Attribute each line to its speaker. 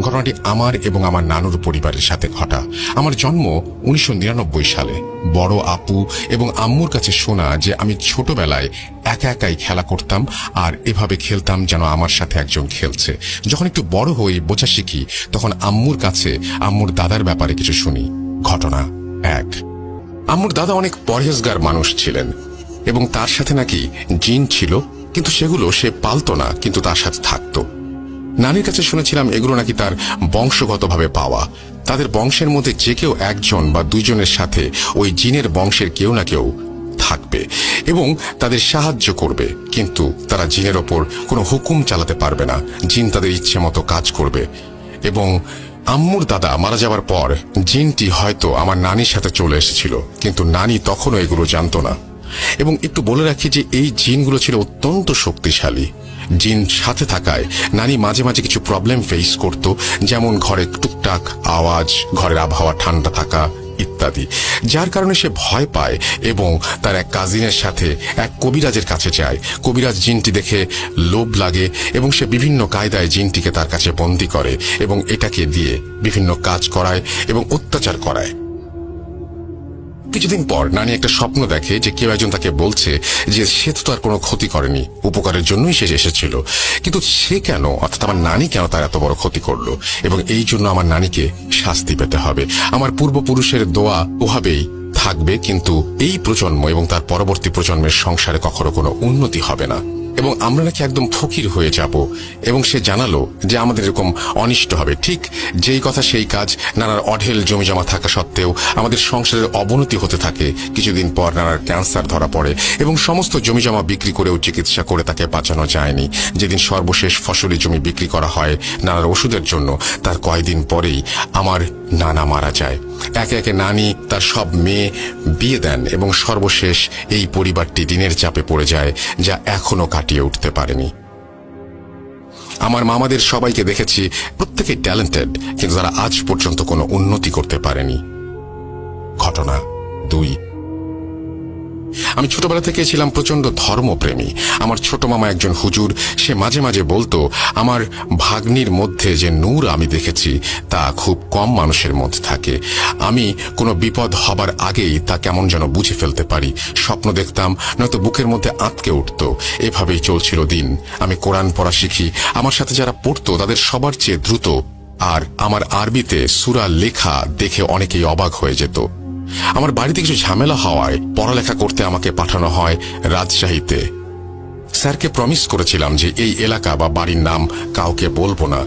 Speaker 1: ঘটনাটি আমার এবং আমার নানুর পরিবারের সাথে ঘটা। আমার জন্ম 1999 সালে। বড় আপু এবং আম্মুর কাছে শোনা যে আমি ছোটবেলায় একা একাই খেলা করতাম আর এভাবে খেলতাম যেন আমার সাথে একজন খেলছে। যখন একটু বড় হয়ে বোঝা শিখি তখন আম্মুর কাছে আম্মুর দাদার ব্যাপারে কিছু শুনি। ঘটনা 1। আম্মুর দাদা অনেক পরহেজগার মানুষ ছিলেন এবং তার সাথে নাকি জিন ছিল, কিন্তু সেগুলো সে পালতো না, কিন্তু তার সাথে থাকতো। নানির কাছে শুনেছিলাম এগুলো নাকি তার বংশগতভাবে পাওয়া। তাদের বংশের মধ্যে যে কেউ একজন বা দুইজনের সাথে ওই জিনের বংশের কেউ না কেউ থাকবে এবং তাদের সাহায্য করবে, কিন্তু তারা জিনের ওপর কোনো হুকুম চালাতে পারবে না। জিন তাদের ইচ্ছে মতো কাজ করবে। এবং আম্মুর দাদা মারা যাওয়ার পর জিনটি হয়তো আমার নানির সাথে চলে এসেছিল, কিন্তু নানি তখনও এগুলো জানতো না। এবং একটু বলে রাখি যে এই জিনগুলো ছিল অত্যন্ত শক্তিশালী। জিন সাথে থাকায় নানি মাঝে মাঝে কিছু প্রবলেম ফেস করত, যেমন ঘরে টুকটাক আওয়াজ, ঘরের আবহাওয়া ঠান্ডা থাকা ইত্যাদি, যার কারণে সে ভয় পায় এবং তার এক কাজিনের সাথে এক কবিরাজের কাছে যায়। কবিরাজ জিনটি দেখে লোভ লাগে এবং সে বিভিন্ন কায়দায় জিনটিকে তার কাছে বন্দী করে এবং এটাকে দিয়ে বিভিন্ন কাজ করায় এবং অত্যাচার করায়। কিছুদিন পর নানি একটা স্বপ্ন দেখে যে কেউ একজন তাকে বলছে যে সে তো তার কোনো ক্ষতি করেনি, উপকারের জন্যই সে এসেছিল, কিন্তু সে কেন, অর্থাৎ আমার নানি কেন তার এত বড় ক্ষতি করলো এবং এই জন্য আমার নানিকে শাস্তি পেতে হবে। আমার পূর্বপুরুষের দোয়া ওভাবেই থাকবে, কিন্তু এই প্রজন্ম এবং তার পরবর্তী প্রজন্মের সংসারে কখনো কোনো উন্নতি হবে না এবং আমরা নাকি একদম ফকির হয়ে যাব। এবং সে জানালো যে আমাদের এরকম অনিষ্ট হবে। ঠিক যেই কথা সেই কাজ। নানার অঢেল জমি জমা থাকা সত্ত্বেও আমাদের সংসারের অবনতি হতে থাকে। কিছুদিন পর নানার ক্যান্সার ধরা পড়ে এবং সমস্ত জমি জমা বিক্রি করেও চিকিৎসা করে তাকে বাঁচানো যায়নি। যেদিন সর্বশেষ ফসলি জমি বিক্রি করা হয় নানার ওষুধের জন্য, তার কয়েকদিন পরেই আমার নানা মারা যায়। একে একে নানি তার সব মেয়ে বিয়ে দেন এবং সর্বশেষ এই পরিবারটি ঋণের চাপে পড়ে যায়, যা এখনো কাটিয়ে উঠতে পারেনি। আমার মামাদের সবাইকে দেখেছি, প্রত্যেকে ট্যালেন্টেড, কিন্তু তারা আজ পর্যন্ত কোনো উন্নতি করতে পারেনি। ঘটনা 2। আমি ছোটবেলা থেকে ছিলাম প্রচন্ড ধর্মপ্রেমী। আমার ছোট মামা একজন হুজুর। সে মাঝে মাঝে বলতো আমার ভাগ্নির মধ্যে যে নূর আমি দেখেছি তা খুব কম মানুষের মধ্যে থাকে। আমি কোনো বিপদ হবার আগেই তা কেমন যেন বুঝে ফেলতে পারি। স্বপ্ন দেখতাম, নয়তো বুকের মধ্যে আঁতকে উঠত। এভাবেই চলছিল দিন। আমি কোরআন পড়া শিখি। আমার সাথে যারা পড়তো তাদের সবার চেয়ে দ্রুত, আর আমার আরবিতে সূরা লেখা দেখে অনেকেই অবাক হয়ে যেত। আমার বাড়িতে কিছু ঝামেলা হওয়ায় পড়ালেখা করতে আমাকে পাঠানো হয় রাজশাহীতে। স্যারকে প্রমিস করেছিলাম যে এই এলাকা বা বাড়ির নাম কাউকে বলবো না।